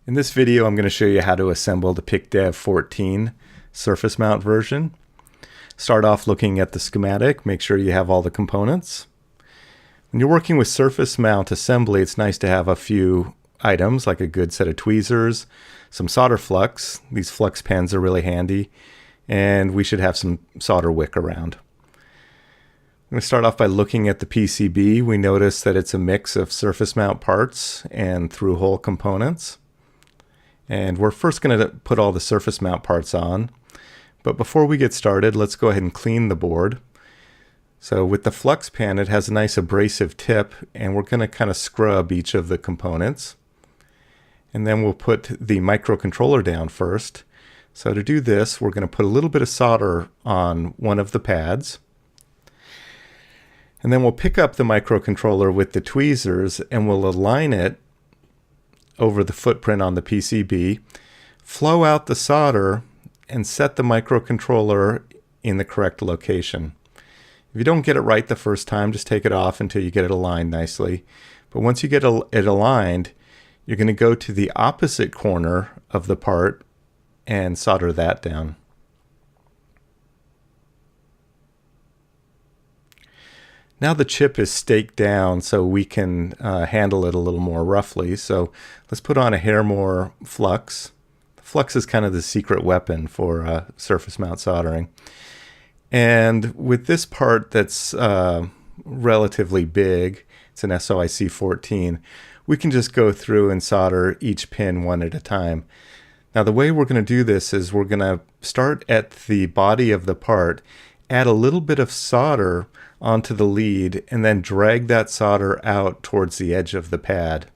In this video, I'm going to show you how to assemble the PIC Dev 14 surface mount version. Start off looking at the schematic, make sure you have all the components. When you're working with surface mount assembly, it's nice to have a few items like a good set of tweezers, some solder flux. These flux pens are really handy, and we should have some solder wick around. I'm going to start off by looking at the PCB. We notice that it's a mix of surface mount parts and through-hole components. And we're first going to put all the surface mount parts on. But before we get started, let's go ahead and clean the board. So with the flux pen, it has a nice abrasive tip, and we're going to kind of scrub each of the components. And then we'll put the microcontroller down first. So to do this, we're going to put a little bit of solder on one of the pads. And then we'll pick up the microcontroller with the tweezers and we'll align it over the footprint on the PCB, flow out the solder, and set the microcontroller in the correct location. If you don't get it right the first time, just take it off until you get it aligned nicely. But once you get it aligned, you're going to go to the opposite corner of the part and solder that down. Now the chip is staked down so we can handle it a little more roughly. So let's put on a hair more flux. Flux is kind of the secret weapon for surface mount soldering. And with this part that's relatively big, it's an SOIC 14, we can just go through and solder each pin one at a time. Now the way we're going to do this is we're going to start at the body of the part, add a little bit of solder onto the lead, and then drag that solder out towards the edge of the pad.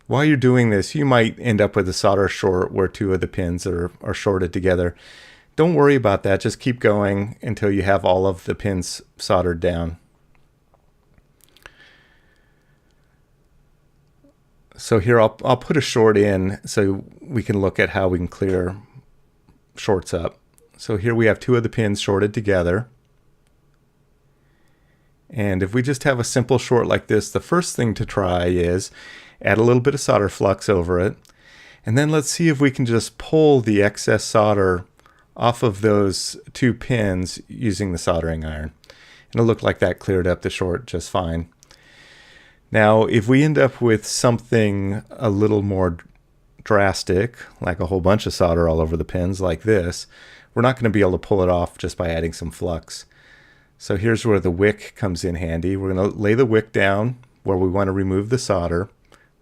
While you're doing this, you might end up with a solder short where two of the pins are shorted together. Don't worry about that. Just keep going until you have all of the pins soldered down. So here I'll put a short in so we can look at how we can clear shorts up. So here we have two of the pins shorted together. And if we just have a simple short like this, the first thing to try is add a little bit of solder flux over it. And then let's see if we can just pull the excess solder off of those two pins using the soldering iron. And it'll look like that cleared up the short just fine. Now, if we end up with something a little more drastic, like a whole bunch of solder all over the pins like this, we're not going to be able to pull it off just by adding some flux. So here's where the wick comes in handy. We're going to lay the wick down where we want to remove the solder,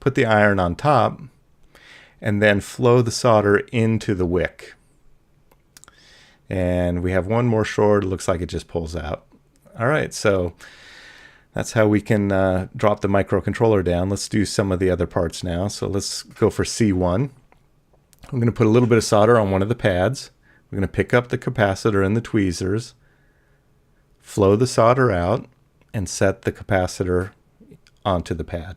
put the iron on top, and then flow the solder into the wick. And we have one more short. It looks like it just pulls out. All right, so that's how we can drop the microcontroller down. Let's do some of the other parts now. So let's go for C1. I'm going to put a little bit of solder on one of the pads. We're going to pick up the capacitor and the tweezers, flow the solder out, and set the capacitor onto the pad.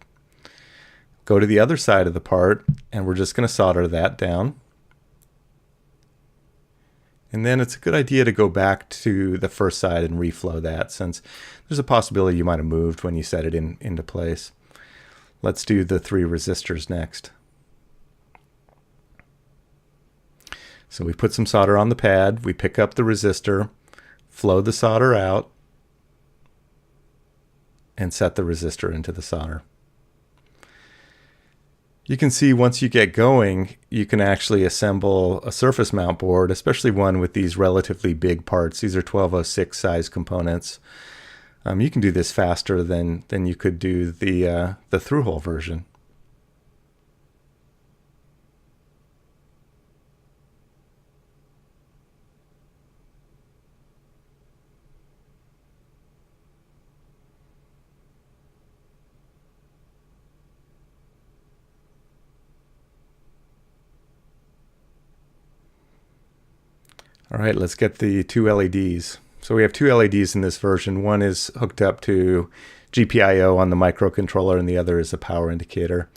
Go to the other side of the part, and we're just going to solder that down. And then it's a good idea to go back to the first side and reflow that, since there's a possibility you might have moved when you set it into place. Let's do the 3 resistors next. So we put some solder on the pad, we pick up the resistor, flow the solder out, and set the resistor into the solder. You can see once you get going, you can actually assemble a surface mount board, especially one with these relatively big parts. These are 1206 size components. You can do this faster than you could do the through-hole version. All right, let's get the 2 LEDs. So we have 2 LEDs in this version. One is hooked up to GPIO on the microcontroller, and the other is a power indicator.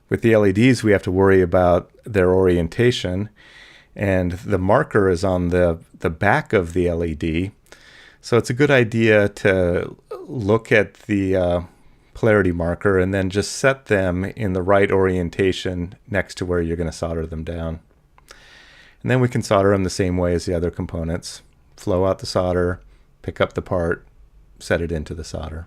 With the LEDs, we have to worry about their orientation, and the marker is on the back of the LED. So it's a good idea to look at the polarity marker, and then just set them in the right orientation next to where you're going to solder them down. And then we can solder them the same way as the other components. Flow out the solder, pick up the part, set it into the solder.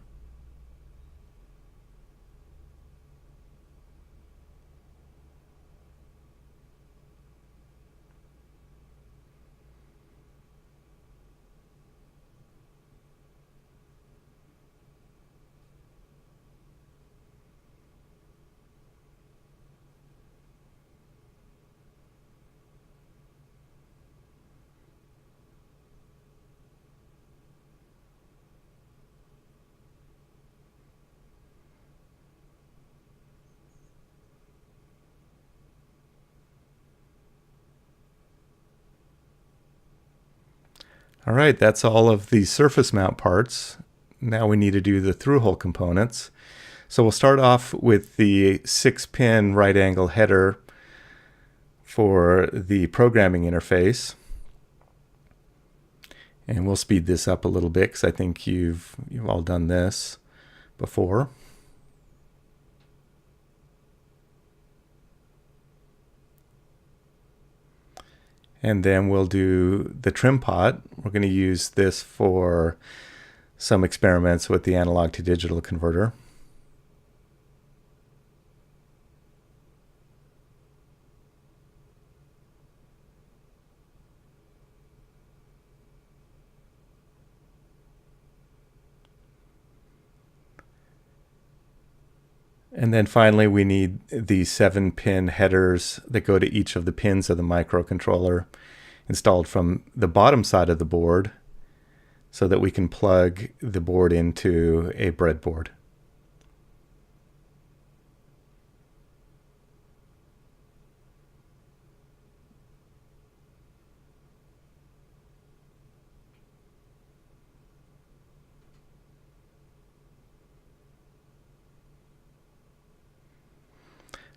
All right, that's all of the surface mount parts. Now we need to do the through-hole components. So we'll start off with the 6-pin right angle header for the programming interface. And we'll speed this up a little bit because I think you've all done this before. And then we'll do the trim pot. We're going to use this for some experiments with the analog to digital converter. And then finally, we need the 7-pin headers that go to each of the pins of the microcontroller installed from the bottom side of the board so that we can plug the board into a breadboard.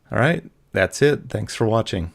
All right, that's it. Thanks for watching.